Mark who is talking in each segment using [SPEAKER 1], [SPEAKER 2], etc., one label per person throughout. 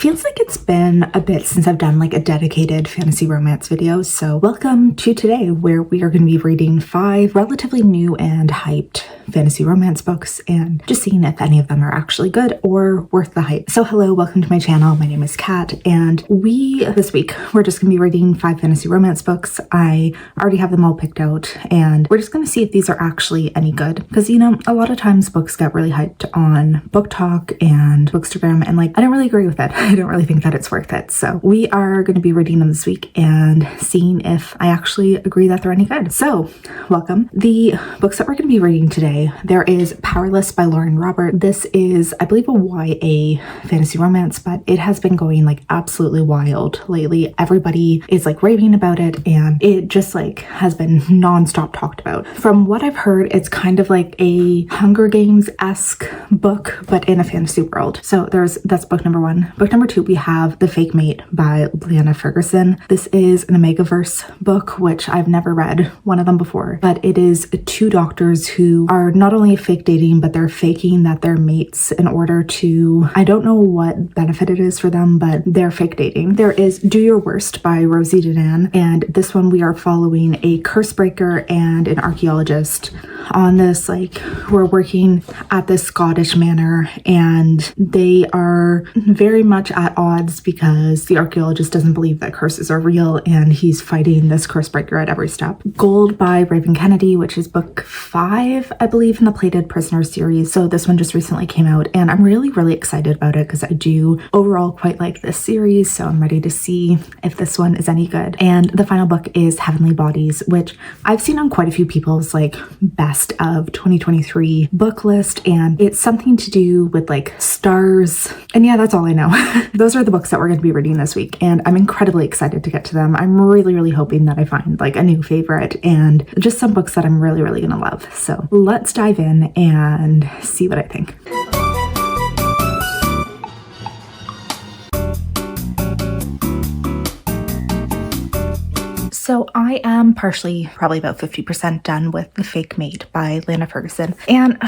[SPEAKER 1] Feels like it's been a bit since I've done like a dedicated fantasy romance video, so welcome to today where we are going to be reading 5 relatively new and hyped fantasy romance books and just seeing if any of them are actually good or worth the hype. So hello, welcome to my channel. My name is Kat, and this week we're just going to be reading 5 fantasy romance books. I already have them all picked out, and we're just going to see if these are actually any good, because a lot of times books get really hyped on Book Talk and Bookstagram, and I don't really agree with it. I don't really think that it's worth it. So we are going to be reading them this week and seeing if I actually agree that they're any good. So welcome. The books that we're going to be reading today, there is Powerless by Lauren Robert. This is, I believe, a YA fantasy romance, but it has been going absolutely wild lately. Everybody is raving about it, and it just has been non-stop talked about. From what I've heard, it's kind of like a Hunger Games-esque book, but in a fantasy world. So that's book number 1. Book number 2, we have The Fake Mate by Leanna Ferguson. This is an Omegaverse book, which I've never read one of them before, but it is 2 doctors who are not only fake dating, but they're faking that they're mates in order to, I don't know what benefit it is for them, but they're fake dating. There is Do Your Worst by Rosie Denan, and this one we are following a curse breaker and an archaeologist on this, who are working at this Scottish manor, and they are very much at odds because the archaeologist doesn't believe that curses are real, and he's fighting this curse breaker at every step. Gold by Raven Kennedy, which is book 5, I believe, in the Plated Prisoner series. So this one just recently came out, and I'm really excited about it because I do overall quite like this series, so I'm ready to see if this one is any good. And the final book is Heavenly Bodies, which I've seen on quite a few people's best of 2023 book list, and it's something to do with stars, and yeah, that's all I know. Those are the books that we're going to be reading this week, and I'm incredibly excited to get to them. I'm really hoping that I find a new favorite and just some books that I'm really going to love. So let's dive in and see what I think. So I am partially, probably about 50% done with The Fake Mate by Leanna Ferguson, and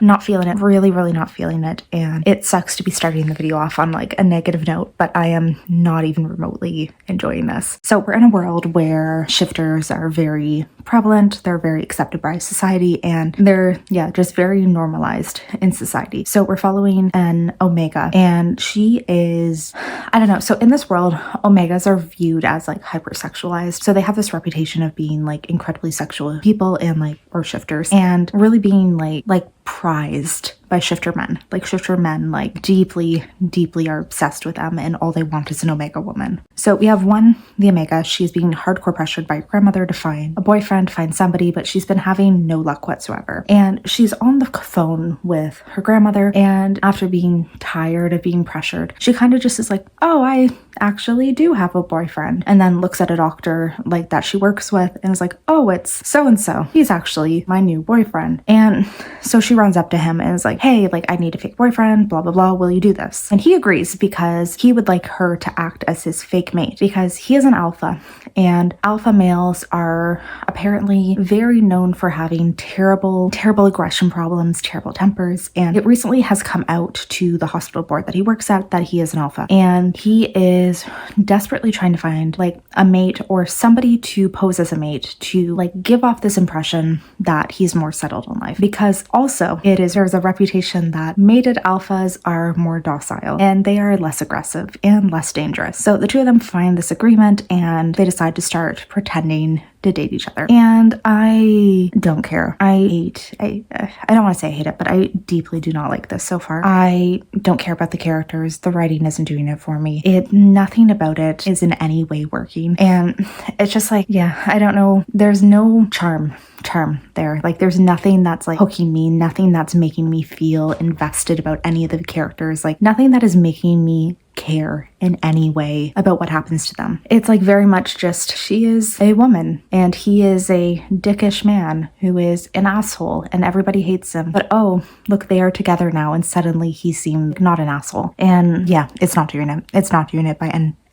[SPEAKER 1] not feeling it, really not feeling it, and it sucks to be starting the video off on a negative note, but I am not even remotely enjoying this. So we're in a world where shifters are very prevalent, they're very accepted by society, and they're, just very normalized in society. So we're following an Omega, and she is, I don't know, so in this world, Omegas are viewed as hypersexualized. So they have this reputation of being incredibly sexual people and or shifters, and really being prized by shifter men. Shifter men deeply are obsessed with them, and all they want is an Omega woman. So we have the Omega. She's being hardcore pressured by her grandmother to find a boyfriend, find somebody, but she's been having no luck whatsoever. And she's on the phone with her grandmother, and after being tired of being pressured, she kind of just is oh, I actually do have a boyfriend, and then looks at a doctor that she works with and is oh, it's so-and-so. He's actually my new boyfriend. And so she runs up to him and is hey, I need a fake boyfriend, blah, blah, blah. Will you do this? And he agrees because he would like her to act as his fake mate, because he is an alpha, and alpha males are apparently very known for having terrible aggression problems, terrible tempers. And it recently has come out to the hospital board that he works at that he is an alpha, and he is desperately trying to find a mate or somebody to pose as a mate to give off this impression that he's more settled in life, because also there's a reputation that mated alphas are more docile and they are less aggressive and less dangerous. So the two of them find this agreement, and they decide to start pretending to date each other. And I don't care. I don't want to say I hate it, but I deeply do not like this so far. I don't care about the characters. The writing isn't doing it for me. Nothing about it is in any way working. And it's just I don't know. There's no charm there. There's nothing that's hooking me, nothing that's making me feel invested about any of the characters, nothing that is making me care in any way about what happens to them. It's very much just, she is a woman and he is a dickish man who is an asshole and everybody hates him. But oh, look, they are together now, and suddenly he seemed not an asshole. And yeah, it's not doing it. It's not doing it by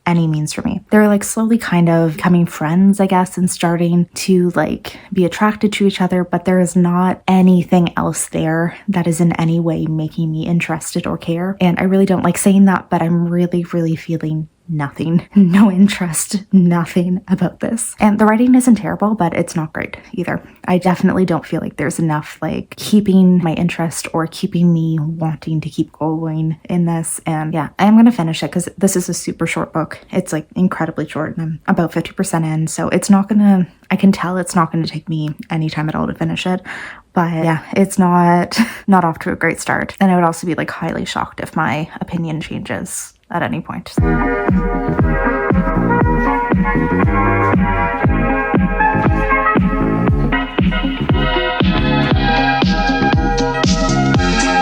[SPEAKER 1] any means for me. They're like slowly kind of becoming friends, I guess, and starting to like be attracted to each other, but there is not anything else there that is in any way making me interested or care. And I really don't like saying that, but I'm really, really feeling nothing, no interest, nothing about this. And the writing isn't terrible, but it's not great either. I definitely don't feel like there's enough like keeping my interest or keeping me wanting to keep going in this. And yeah, I am going to finish it because this is a super short book. It's like incredibly short and I'm about 50% in. So it's not going to, I can tell it's not going to take me any time at all to finish it. But yeah, it's not off to a great start. And I would also be like highly shocked if my opinion changes at any point.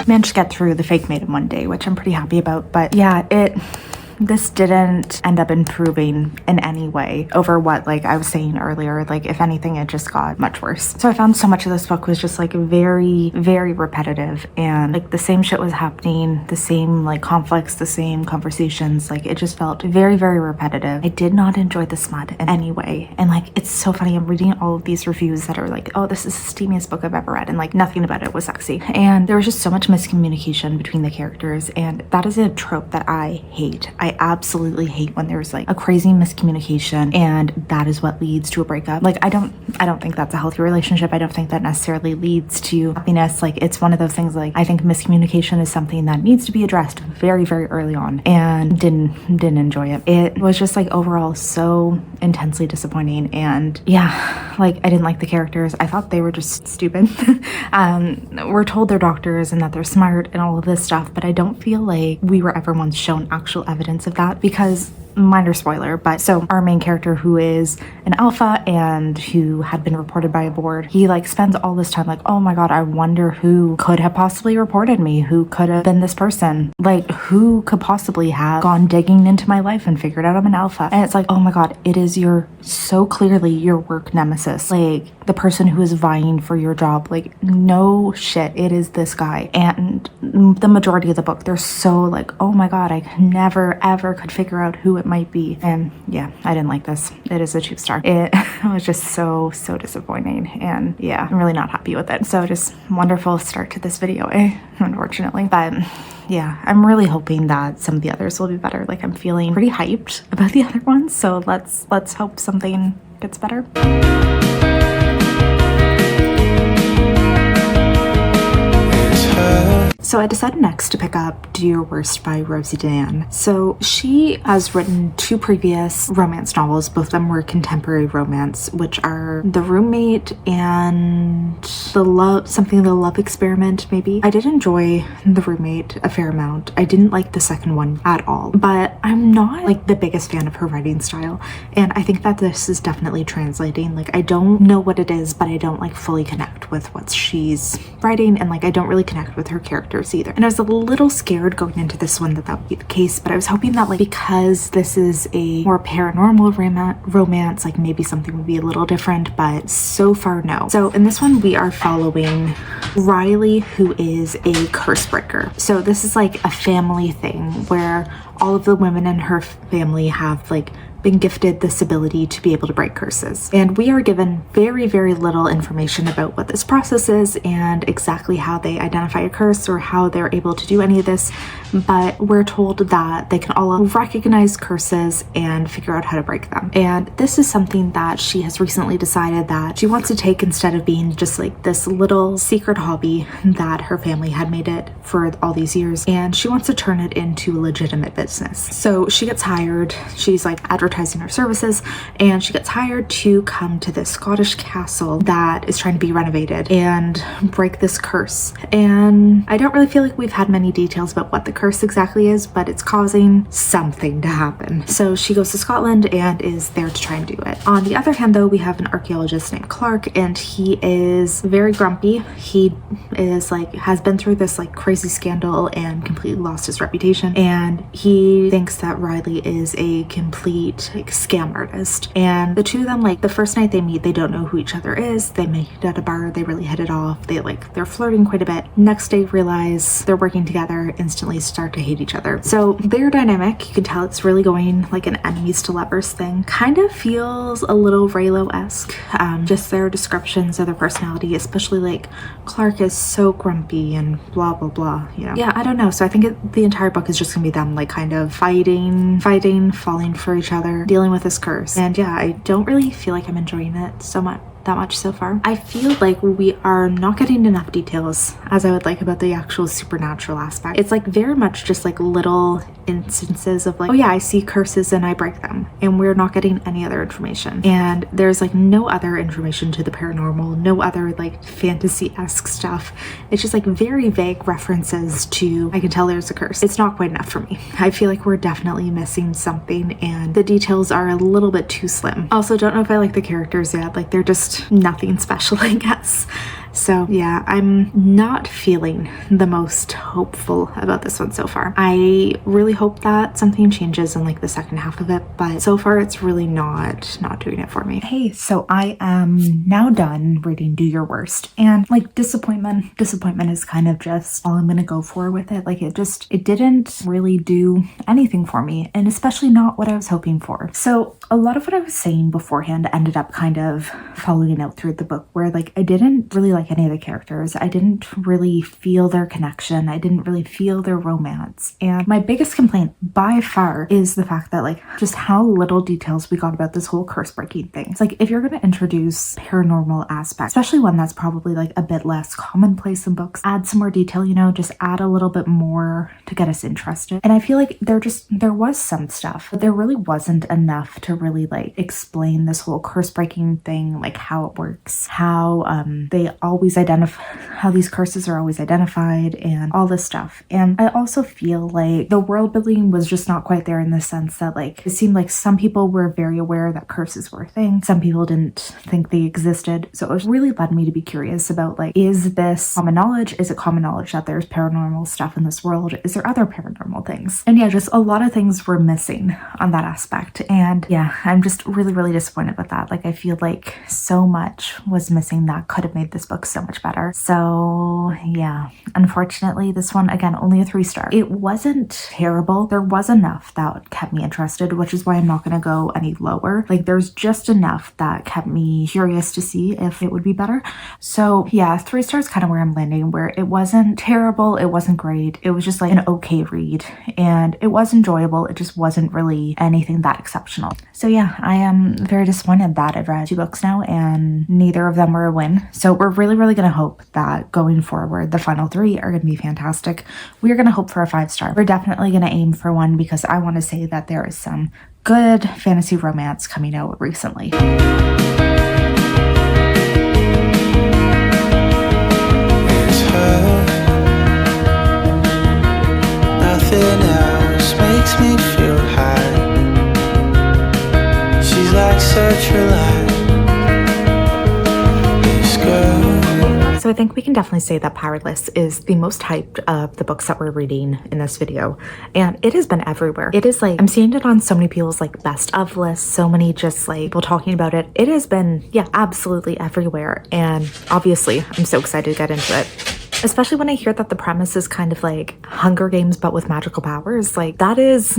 [SPEAKER 1] Managed to get through The Fake Maid in one day, which I'm pretty happy about. But yeah, this didn't end up improving in any way over what, like I was saying earlier, like if anything, it just got much worse. So I found so much of this book was just like very, very repetitive, and like the same shit was happening, the same like conflicts, the same conversations. Like it just felt very, very repetitive. I did not enjoy the smut in any way. And like, it's so funny. I'm reading all of these reviews that are like, oh, this is the steamiest book I've ever read. And like nothing about it was sexy. And there was just so much miscommunication between the characters. And that is a trope that I hate. I absolutely hate when there's like a crazy miscommunication and that is what leads to a breakup. Like I don't think that's a healthy relationship. I don't think that necessarily leads to happiness. Like it's one of those things, like I think miscommunication is something that needs to be addressed very, very early on, and didn't enjoy it. It was just like overall so intensely disappointing. And yeah, like I didn't like the characters. I thought they were just stupid. We're told they're doctors and that they're smart and all of this stuff, but I don't feel like we were ever once shown actual evidence of that, because minor spoiler, but so our main character, who is an alpha and who had been reported by a board, he like spends all this time like, oh my god, I wonder who could have possibly reported me, who could have been this person, like who could possibly have gone digging into my life and figured out I'm an alpha. And it's like, oh my god, it is so clearly your work nemesis, like the person who is vying for your job. Like no shit, it is this guy. And the majority of the book, they're so like, oh my god, I never ever could figure out who it might be. And yeah, I didn't like this. It is a 2-star. It was just so disappointing, and yeah, I'm really not happy with it. So just wonderful start to this video, unfortunately. But yeah, I'm really hoping that some of the others will be better. Like I'm feeling pretty hyped about the other ones, so let's hope something gets better. So I decided next to pick up Do Your Worst by Rosie Dan. So she has written 2 previous romance novels. Both of them were contemporary romance, which are The Roommate and The Love Experiment, maybe. I did enjoy The Roommate a fair amount. I didn't like the second one at all, but I'm not like the biggest fan of her writing style. And I think that this is definitely translating. Like I don't know what it is, but I don't like fully connect with what she's writing, and like I don't really connect with her characters either. And I was a little scared going into this one that would be the case, but I was hoping that like because this is a more paranormal romance, like maybe something would be a little different, but so far no. So in this one we are following Riley, who is a curse breaker. So this is like a family thing where all of the women in her family have like been gifted this ability to be able to break curses. And we are given very, very little information about what this process is and exactly how they identify a curse or how they're able to do any of this, but we're told that they can all recognize curses and figure out how to break them. And this is something that she has recently decided that she wants to take instead of being just like this little secret hobby that her family had made it for all these years, and she wants to turn it into a legitimate business. So she gets hired, she's like advertising her services, and she gets hired to come to this Scottish castle that is trying to be renovated and break this curse. And I don't really feel like we've had many details about what the curse exactly is, but it's causing something to happen. So she goes to Scotland and is there to try and do it. On the other hand though, we have an archaeologist named Clark, and he is very grumpy. He is like, has been through this like crazy scandal and completely lost his reputation, and he he thinks that Riley is a complete like scam artist, and the two of them, like the first night they meet, they don't know who each other is. They meet at a bar, they really hit it off, they're flirting quite a bit. Next day realize they're working together, instantly start to hate each other. So their dynamic, you can tell it's really going like an enemies to lovers thing. Kind of feels a little Raylo-esque, just their descriptions of their personality, especially like Clark is so grumpy and blah blah blah, you know. Yeah, I don't know. So I think the entire book is just gonna be them like kind of fighting, falling for each other, dealing with this curse. And yeah, I don't really feel like I'm enjoying it that much so far. I feel like we are not getting enough details as I would like about the actual supernatural aspect. It's like very much just like little instances of like, oh yeah, I see curses and I break them, and we're not getting any other information. And there's like no other information to the paranormal, no other like fantasy-esque stuff. It's just like very vague references to, I can tell there's a curse. It's not quite enough for me. I feel like we're definitely missing something, and the details are a little bit too slim. Also, don't know if I like the characters yet. Like they're just nothing special, I guess. So yeah, I'm not feeling the most hopeful about this one so far. I really hope that something changes in like the second half of it, but so far it's really not doing it for me. Hey, so I am now done reading Do Your Worst, and like disappointment is kind of just all I'm gonna go for with it. Like it didn't really do anything for me, and especially not what I was hoping for. So a lot of what I was saying beforehand ended up kind of following out through the book, where like I didn't really like any of the characters. I didn't really feel their connection. I didn't really feel their romance. And my biggest complaint by far is the fact that like just how little details we got about this whole curse breaking thing. It's like if you're going to introduce paranormal aspects, especially one that's probably like a bit less commonplace in books, add some more detail, you know, just add a little bit more to get us interested. And I feel like there was some stuff, but there really wasn't enough to really like explain this whole curse breaking thing, like how it works, how how these curses are always identified, and all this stuff. And I also feel like the world building was just not quite there, in the sense that like it seemed like some people were very aware that curses were a thing, some people didn't think they existed. So it really led me to be curious about like, is this common knowledge? Is it common knowledge that there's paranormal stuff in this world? Is there other paranormal things? And yeah, just a lot of things were missing on that aspect. And yeah, I'm just really disappointed with that. Like I feel like so much was missing that could have made this book so much better. So yeah, unfortunately this one, again, only a 3-star. It wasn't terrible. There was enough that kept me interested, which is why I'm not going to go any lower. Like there's just enough that kept me curious to see if it would be better. So yeah, 3 stars kind of where I'm landing, where it wasn't terrible, it wasn't great, it was just like an okay read, and it was enjoyable. It just wasn't really anything that exceptional. So yeah, I am very disappointed that I've read 2 books now and neither of them were a win. So we're really going to hope that going forward the final 3 are going to be fantastic. We're going to hope for a 5-star. We're definitely going to aim for 1, because I want to say that there is some good fantasy romance coming out recently.
[SPEAKER 2] Nothing else makes me feel high. She's like such a light. This girl.
[SPEAKER 1] So I think we can definitely say that Powerless is the most hyped of the books that we're reading in this video, and it has been everywhere. It is like, I'm seeing it on so many people's like best of lists, so many just like people talking about it. It has been, yeah, absolutely everywhere, and obviously I'm so excited to get into it. Especially when I hear that the premise is kind of like Hunger Games but with magical powers. Like that is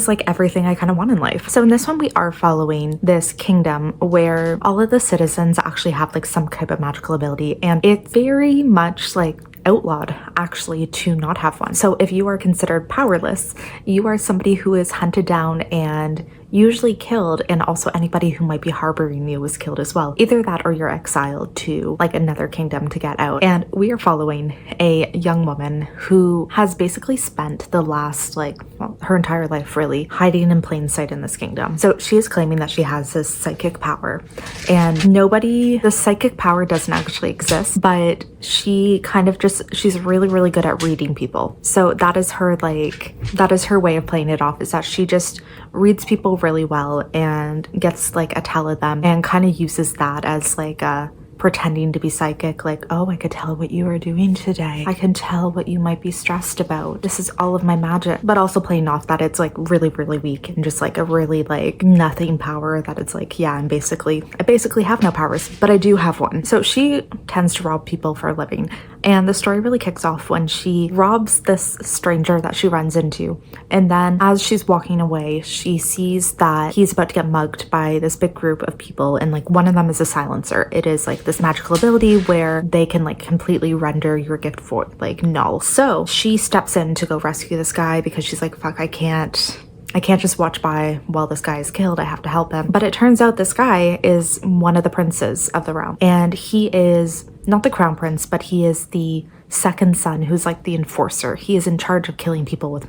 [SPEAKER 1] like everything I kind of want in life. So in this one, we are following this kingdom where all of the citizens actually have like some type of magical ability, and it's very much like outlawed actually to not have one. So if you are considered powerless, you are somebody who is hunted down and usually killed, and also anybody who might be harboring you is killed as well. Either that or you're exiled to like another kingdom to get out. And we are following a young woman who has basically spent the last her entire life really hiding in plain sight in this kingdom. So she is claiming that she has this psychic power, and the psychic power doesn't actually exist, but she kind of she's really good at reading people. So that is her way of playing it off, is that she just reads people really well and gets like a tell of them, and kind of uses that as like a pretending to be psychic, like, oh, I could tell what you are doing today. I can tell what you might be stressed about. This is all of my magic. But also playing off that it's like really, really weak and just like a really like nothing power, that it's like, yeah, I basically have no powers, but I do have one. So she tends to rob people for a living. And the story really kicks off when she robs this stranger that she runs into. And then as she's walking away, she sees that he's about to get mugged by this big group of people. And like one of them is a silencer. It is like this magical ability where they can like completely render your gift for like null. So she steps in to go rescue this guy because she's like, fuck, I can't just watch by while this guy is killed. I have to help him. But it turns out this guy is one of the princes of the realm. And he is not the crown prince, but he is the second son, who's like the enforcer. He is in charge of killing people with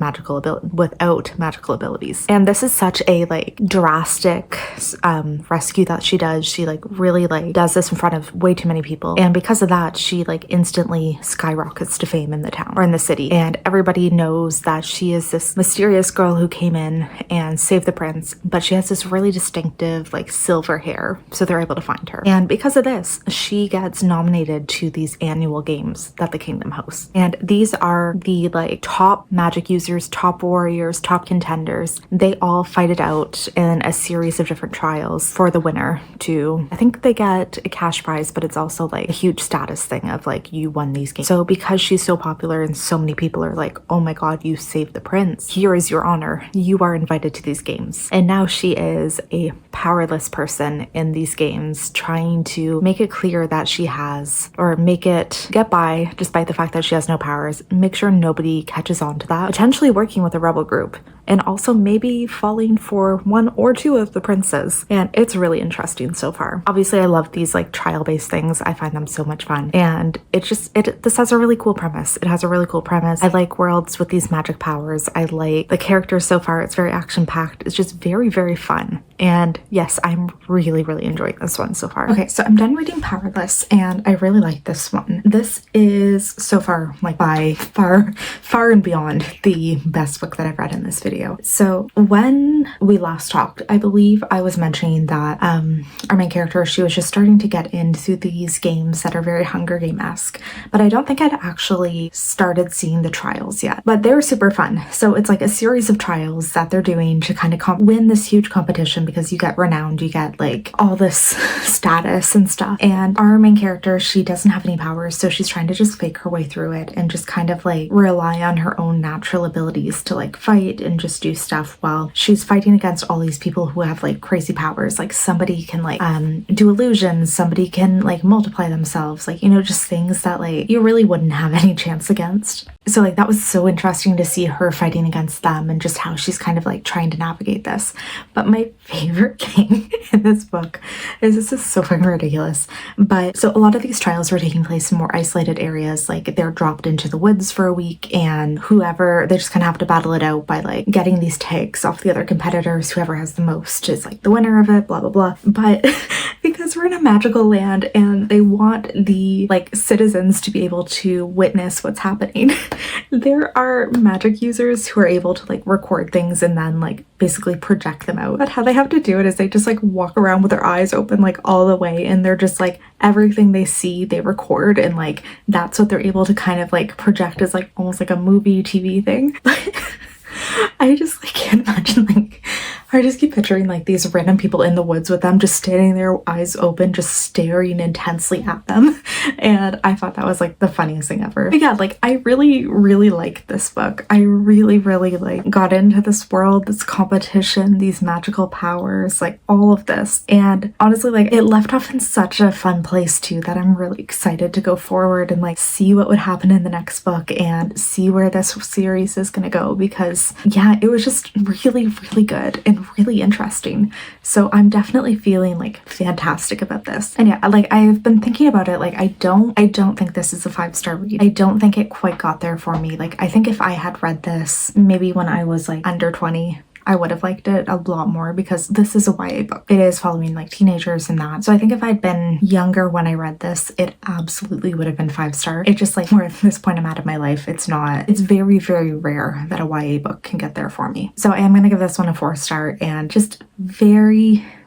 [SPEAKER 1] without magical abilities. And this is such a like drastic rescue that she does. She like really like does this in front of way too many people, and because of that she like instantly skyrockets to fame in the town or in the city, and everybody knows that she is this mysterious girl who came in and saved the prince, but she has this really distinctive like silver hair, so they're able to find her. And because of this, she gets nominated to these annual games that the kingdom hosts. And these are the like top magic users, top warriors, top contenders. They all fight it out in a series of different trials for the winner to, I think they get a cash prize, but it's also like a huge status thing of like, you won these games. So because she's so popular and so many people are like, oh my god, you saved the prince, here is your honor, you are invited to these games. And now she is a powerless person in these games, trying to make it clear that she has, or make it get by despite the fact that she has no powers, make sure nobody catches on to that, potentially working with a rebel group, and also maybe falling for one or two of the princes. And it's really interesting so far. Obviously I love these like trial-based things. I find them so much fun, and this has a really cool premise. It has a really cool premise. I like worlds with these magic powers. I like the characters so far. It's very action-packed. It's just very, very fun. And yes, I'm really, really enjoying this one so far. Okay, so I'm done reading Powerless, and I really like this one. This is so far like by far and beyond the best book that I've read in this video. So when we last talked, I believe I was mentioning that our main character, she was just starting to get into these games that are very Hunger Game-esque, but I don't think I'd actually started seeing the trials yet. But they're super fun. So it's like a series of trials that they're doing to kind of win this huge competition, because you get renowned, you get like all this status and stuff. And our main character, she doesn't have any powers, so she's trying to just fake her way through it and just kind of like rely on her own natural abilities to like fight and just do stuff while she's fighting against all these people who have like crazy powers. Like somebody can like do illusions, somebody can like multiply themselves, like, you know, just things that like you really wouldn't have any chance against. So like that was so interesting to see her fighting against them and just how she's kind of like trying to navigate this. But my favorite thing in this book is, this is so fucking ridiculous, but so a lot of these trials were taking place in more isolated areas. Like they're dropped into the woods for a week, and whoever, they just kind of have to battle it out by like getting these tags off the other competitors. Whoever has the most is like the winner of it, blah blah blah. But because we're in a magical land and they want the like citizens to be able to witness what's happening, there are magic users who are able to like record things and then like basically project them out. But how they have to do it is they just like walk around with their eyes open like all the way, and they're just like, everything they see they record, and like that's what they're able to kind of like project as like almost like a movie TV thing. I just like can't imagine, like I just keep picturing like these random people in the woods with them just standing there, eyes open, just staring intensely at them. And I thought that was like the funniest thing ever. But yeah, like I really, really liked this book. I really, really like got into this world, this competition, these magical powers, like all of this. And honestly, like it left off in such a fun place too, that I'm really excited to go forward and like see what would happen in the next book and see where this series is gonna go, because yeah, it was just really, really good and really interesting. So I'm definitely feeling like fantastic about this. And yeah, like I've been thinking about it, like I don't think this is a 5-star read. I don't think it quite got there for me. Like I think if I had read this maybe when I was like under 20, I would have liked it a lot more, because this is a YA book. It is following like teenagers and that. So I think if I'd been younger when I read this, it absolutely would have been 5-star. It just like, where at this point I'm at in my life, it's very, very rare that a YA book can get there for me. So I am going to give this one a 4-star and just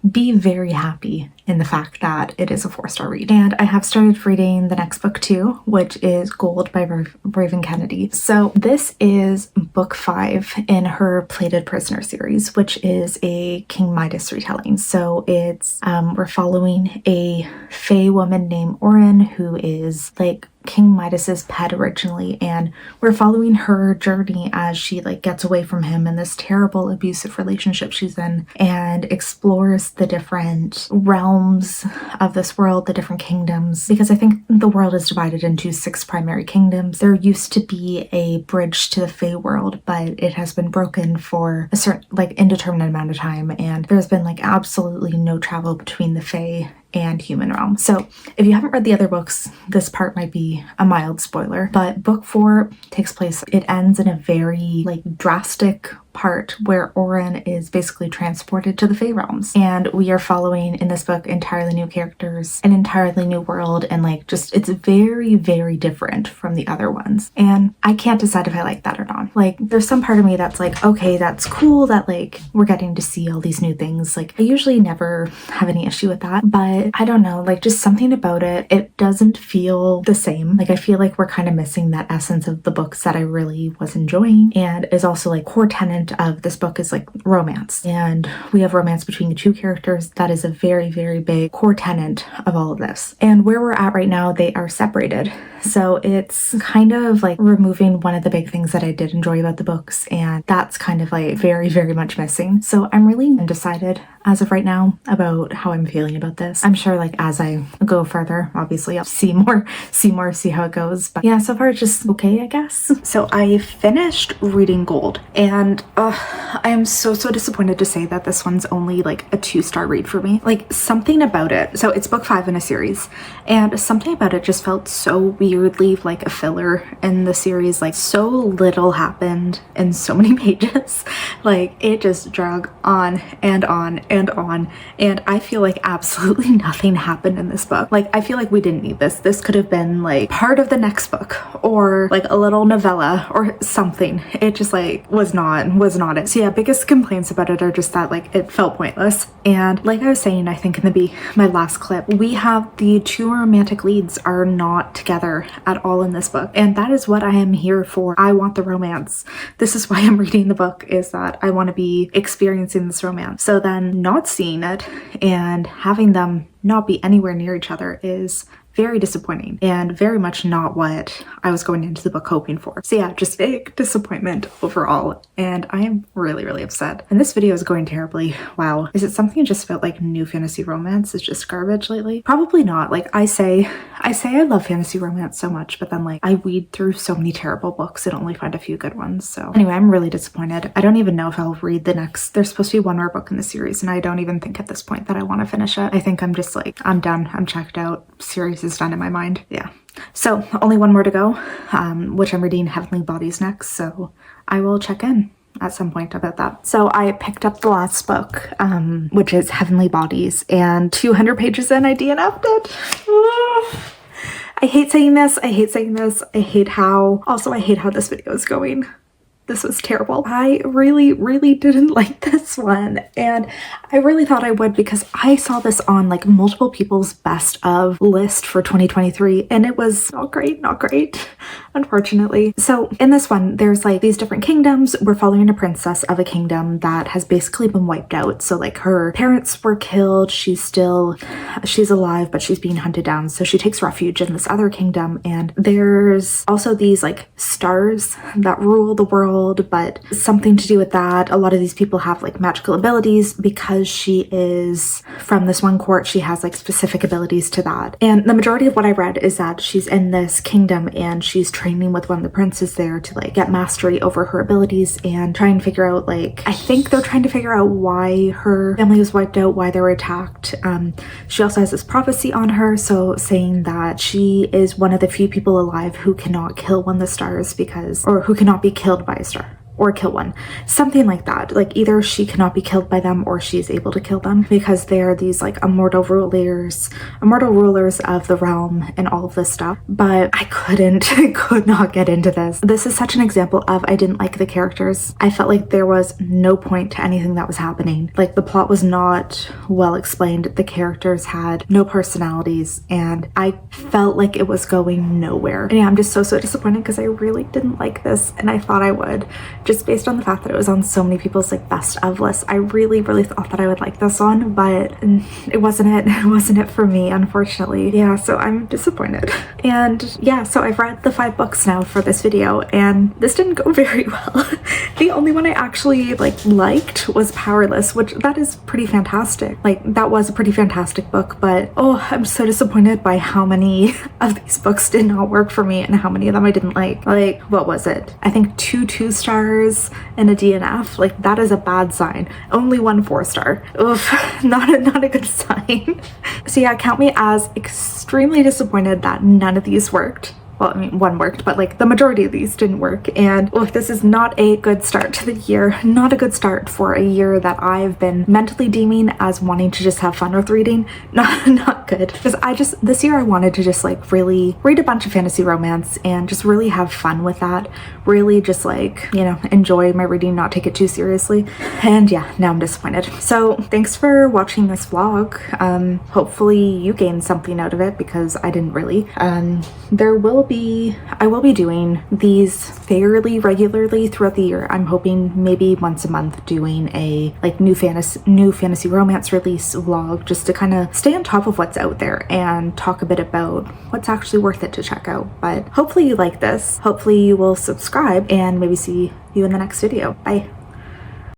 [SPEAKER 1] be very happy in the fact that it is a 4-star read. And I have started reading the next book too, which is Gold by Raven Kennedy. So this is book 5 in her Plated Prisoner series, which is a King Midas retelling. So it's we're following a fae woman named Orin, who is like King Midas's pet originally, and we're following her journey as she like gets away from him in this terrible abusive relationship she's in, and explores the different realms of this world, the different kingdoms, because I think the world is divided into 6 primary kingdoms. There used to be a bridge to the Fae world, but it has been broken for a certain like indeterminate amount of time, and there's been like absolutely no travel between the Fae and human realm. So if you haven't read the other books, this part might be a mild spoiler, but book 4 takes place, it ends in a very like drastic part where Orin is basically transported to the Fae realms, and we are following in this book entirely new characters, an entirely new world, and like just it's very, very different from the other ones, and I can't decide if I like that or not. Like there's some part of me that's like, okay, that's cool that like we're getting to see all these new things. Like I usually never have any issue with that, but I don't know, like just something about it doesn't feel the same. Like I feel like we're kind of missing that essence of the books that I really was enjoying, and is also like core tenet of this book is like romance, and we have romance between the 2 characters. That is a very, very big core tenet of all of this, and where we're at right now, they are separated, so it's kind of like removing one of the big things that I did enjoy about the books, and that's kind of like very, very much missing. So I'm really undecided as of right now about how I'm feeling about this. I'm sure like as I go further, obviously I'll see how it goes, but yeah, so far it's just okay, I guess. So I finished reading Gold, and I am so disappointed to say that this one's only like a 2-star read for me. Like something about it, so it's book 5 in a series, and something about it just felt so weirdly like a filler in the series. Like so little happened in so many pages. Like it just drug on and on and on, and I feel like absolutely nothing happened in this book. Like I feel like we didn't need this. This could have been like part of the next book, or like a little novella or something. It just like was not it. So yeah, biggest complaints about it are just that like it felt pointless. And like I was saying, I think in my last clip, we have the 2 romantic leads are not together at all in this book, and that is what I am here for. I want the romance. This is why I'm reading the book, is that I want to be experiencing this romance. So then not seeing it and having them not be anywhere near each other is very disappointing, and very much not what I was going into the book hoping for. So yeah, just big disappointment overall, and I am really, really upset. And this video is going terribly. Wow. Is it something that just felt like new fantasy romance is just garbage lately? Probably not. Like I say I love fantasy romance so much, but then like I weed through so many terrible books and only find a few good ones. So anyway, I'm really disappointed. I don't even know if I'll read the next, there's supposed to be one more book in the series, and I don't even think at this point that I want to finish it. I think I'm just like, I'm done. I'm checked out. Series is done in my mind. Yeah. So only one more to go, which I'm reading Heavenly Bodies next. So I will check in at some point about that. So I picked up the last book, which is Heavenly Bodies, and 200 pages in, I DNF'd it. I hate saying this. I hate how this video is going. This was terrible. I really, really didn't like this one, and I really thought I would, because I saw this on like multiple people's best of list for 2023, and it was not great, unfortunately. So in this one, there's like these different kingdoms. We're following a princess of a kingdom that has basically been wiped out. So like her parents were killed. She's alive, but she's being hunted down. So she takes refuge in this other kingdom, and there's also these like stars that rule the world, but something to do with that. A lot of these people have like magical abilities. Because she is from this one court, she has like specific abilities to that. And the majority of what I read is that she's in this kingdom and she's training with one of the princes there to like get mastery over her abilities and try and figure out, like, I think they're trying to figure out why her family was wiped out, why they were attacked. She also has this prophecy on her, so saying that she is one of the few people alive who cannot kill one of the stars, or who cannot be killed by a star. or kill one. Something like that. Like either she cannot be killed by them or she's able to kill them because they're these like immortal rulers of the realm and all of this stuff. But I could not get into this. This is such an example of I didn't like the characters. I felt like there was no point to anything that was happening. Like the plot was not well explained. The characters had no personalities and I felt like it was going nowhere. And yeah, I'm just so disappointed because I really didn't like this and I thought I would, just based on the fact that it was on so many people's like best of lists. I really thought that I would like this one, but it wasn't it. It wasn't it for me, unfortunately. Yeah, so I'm disappointed. And yeah, so I've read the 5 books now for this video and this didn't go very well. The only one I actually liked was Powerless, which that is pretty fantastic. Like that was a pretty fantastic book, but oh, I'm so disappointed by how many of these books did not work for me and how many of them I didn't like. Like what was it? I think 2 2-stars and a DNF. Like that is a bad sign. Only 1 4-star. Oof, not a good sign. So yeah, count me as extremely disappointed that none of these worked. Well, I mean, one worked, but like the majority of these didn't work. And oh, this is not a good start to the year. Not a good start for a year that I've been mentally deeming as wanting to just have fun with reading. Not good. Because this year I wanted to just like really read a bunch of fantasy romance and just really have fun with that. Really just like, you know, enjoy my reading, not take it too seriously. And yeah, now I'm disappointed. So thanks for watching this vlog. Hopefully you gained something out of it because I didn't really. I will be doing these fairly regularly throughout the year. I'm hoping maybe once a month doing a like new fantasy romance release vlog just to kind of stay on top of what's out there and talk a bit about what's actually worth it to check out. But hopefully you like this. Hopefully you will subscribe and maybe see you in the next video. Bye.